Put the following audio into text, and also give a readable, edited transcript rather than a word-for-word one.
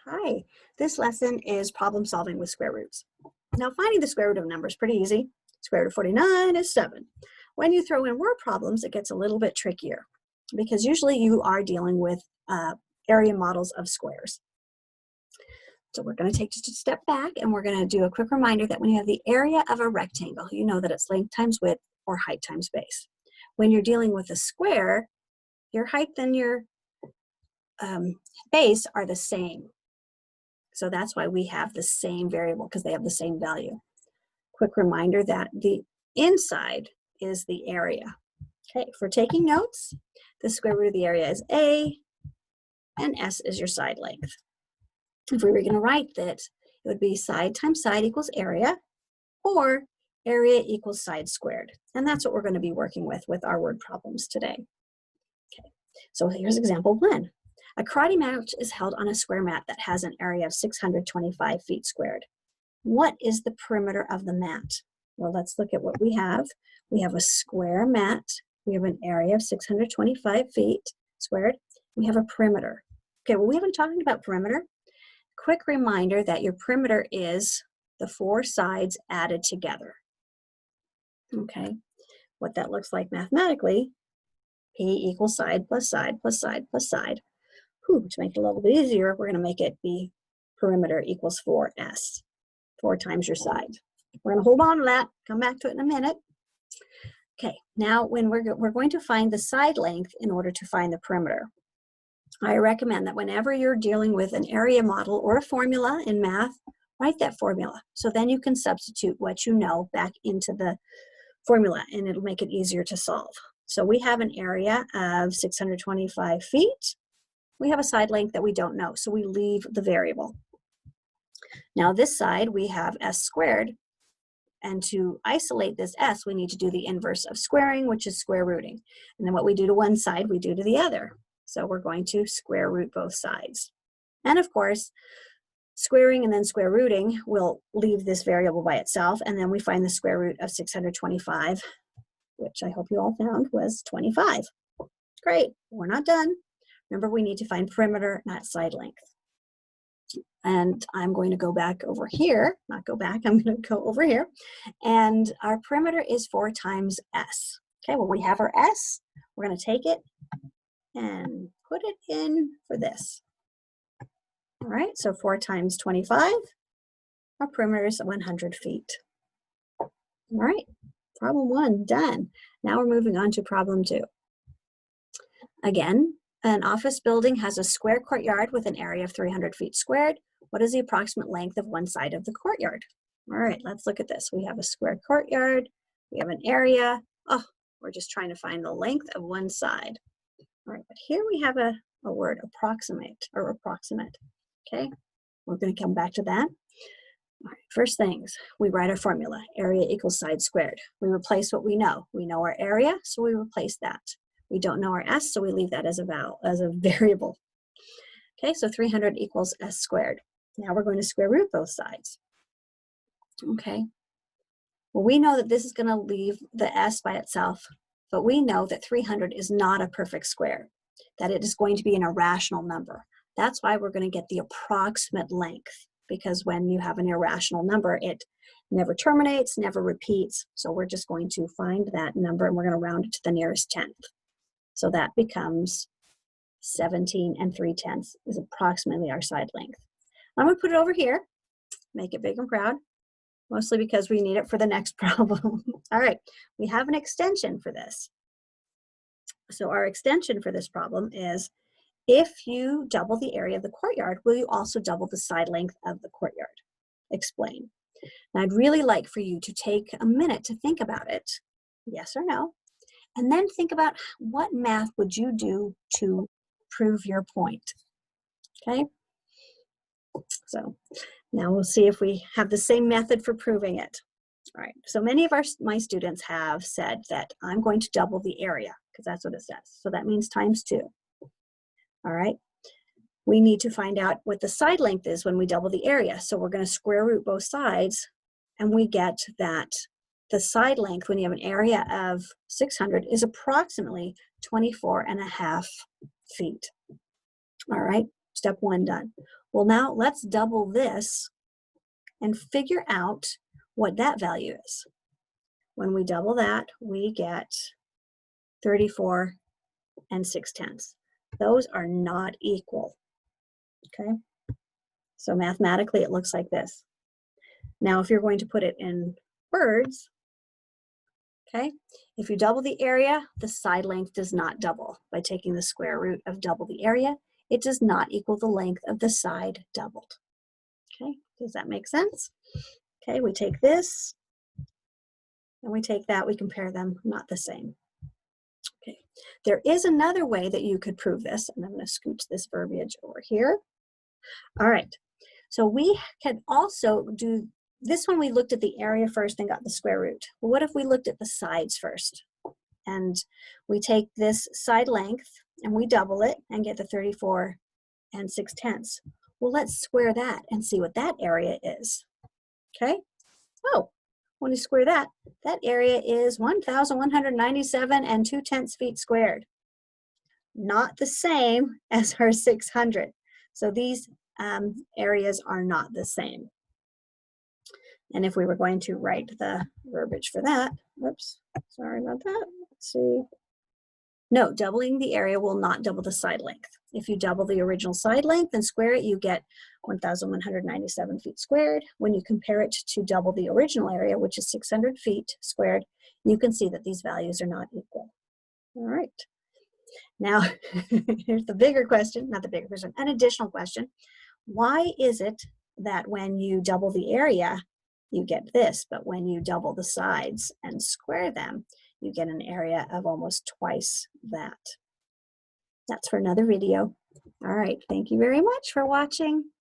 Hi, this lesson is problem solving with square roots. Now finding the square root of a number is pretty easy. Square root of 49 is 7. When you throw in word problems, it gets a little bit trickier because usually you are dealing with area models of squares. So we're going to take just a step back and we're going to do a quick reminder that when you have the area of a rectangle, you know that it's length times width or height times base. When you're dealing with a square, your height and your base are the same. So that's why we have the same variable, because they have the same value. Quick reminder that the inside is the area. Okay, if we're taking notes, the square root of the area is A, and S is your side length. If we were going to write that, it would be side times side equals area, or area equals side squared. And that's what we're going to be working with our word problems today. Okay, so here's example 1. A karate match is held on a square mat that has an area of 625 feet squared. What is the perimeter of the mat? Well, let's look at what we have. We have a square mat. We have an area of 625 feet squared. We have a perimeter. Okay, well, we haven't talked about perimeter. Quick reminder that your perimeter is the 4 sides added together. Okay, what that looks like mathematically, P equals side plus side plus side plus side. To make it a little bit easier, we're going to make it be perimeter equals 4S, 4 times your side. We're going to hold on to that, come back to it in a minute. Okay, now when we're going to find the side length in order to find the perimeter. I recommend that whenever you're dealing with an area model or a formula in math, write that formula. So then you can substitute what you know back into the formula and it'll make it easier to solve. So we have an area of 625 feet. We have a side length that we don't know, so we leave the variable. Now this side, we have s squared, and to isolate this s, we need to do the inverse of squaring, which is square rooting. And then what we do to one side, we do to the other. So we're going to square root both sides. And of course, squaring and then square rooting will leave this variable by itself, and then we find the square root of 625, which I hope you all found was 25. Great, we're not done. Remember, we need to find perimeter, not side length. And I'm going to go back over here, not go back, I'm going to go over here. And our perimeter is 4 times S. Okay, well, we have our S. We're going to take it and put it in for this. All right, so 4 times 25, our perimeter is 100 feet. All right, problem 1, done. Now we're moving on to problem 2. Again, an office building has a square courtyard with an area of 300 feet squared. What is the approximate length of one side of the courtyard? All right, let's look at this. We have a square courtyard. We have an area. Oh, we're just trying to find the length of one side. All right, but here we have a word, approximate, or approximate. Okay, we're going to come back to that. All right, first things, we write our formula. Area equals side squared. We replace what we know. We know our area, so we replace that. We don't know our s, so we leave that as a variable. Okay, so 300 equals s squared. Now we're going to square root both sides. Okay, well, we know that this is going to leave the s by itself, but we know that 300 is not a perfect square, that it is going to be an irrational number. That's why we're going to get the approximate length, because when you have an irrational number, it never terminates, never repeats. So we're just going to find that number and we're going to round it to the nearest tenth. So that becomes 17 3/10 is approximately our side length. I'm going to put it over here, make it big and proud, mostly because we need it for the next problem. All right, we have an extension for this. So our extension for this problem is, if you double the area of the courtyard, will you also double the side length of the courtyard? Explain. Now, I'd really like for you to take a minute to think about it, yes or no, and then think about what math would you do to prove your point, okay? So now we'll see if we have the same method for proving it. All right, so many of my students have said that I'm going to double the area, because that's what it says. So that means times 2. All right, we need to find out what the side length is when we double the area. So we're going to square root both sides, and we get that the side length when you have an area of 600 is approximately 24.5 feet. All right, Step 1 done. Well, now let's double this and figure out what that value is. When we double that, we get 34 and 6/10. Those are not equal, okay? So mathematically, it looks like this. Now, if you're going to put it in words, okay, if you double the area, the side length does not double. By taking the square root of double the area, it does not equal the length of the side doubled. Okay, does that make sense? Okay, we take this and we take that, we compare them, not the same. Okay, there is another way that you could prove this, and I'm going to scooch this verbiage over here. All right, so we can also do this one. We looked at the area first and got the square root. Well, what if we looked at the sides first? And we take this side length and we double it and get the 34 and 6/10. Well, let's square that and see what that area is. Okay, oh, when you square that, that area is 1,197 and 2/10 feet squared. Not the same as our 600. So these areas are not the same. And if we were going to write the verbiage for that, whoops, sorry about that. Let's see. No, doubling the area will not double the side length. If you double the original side length and square it, you get 1,197 feet squared. When you compare it to double the original area, which is 600 feet squared, you can see that these values are not equal. All right. Now, here's the bigger question, not the bigger question, an additional question. Why is it that when you double the area, you get this, but when you double the sides and square them, you get an area of almost twice that? That's for another video. All right, thank you very much for watching.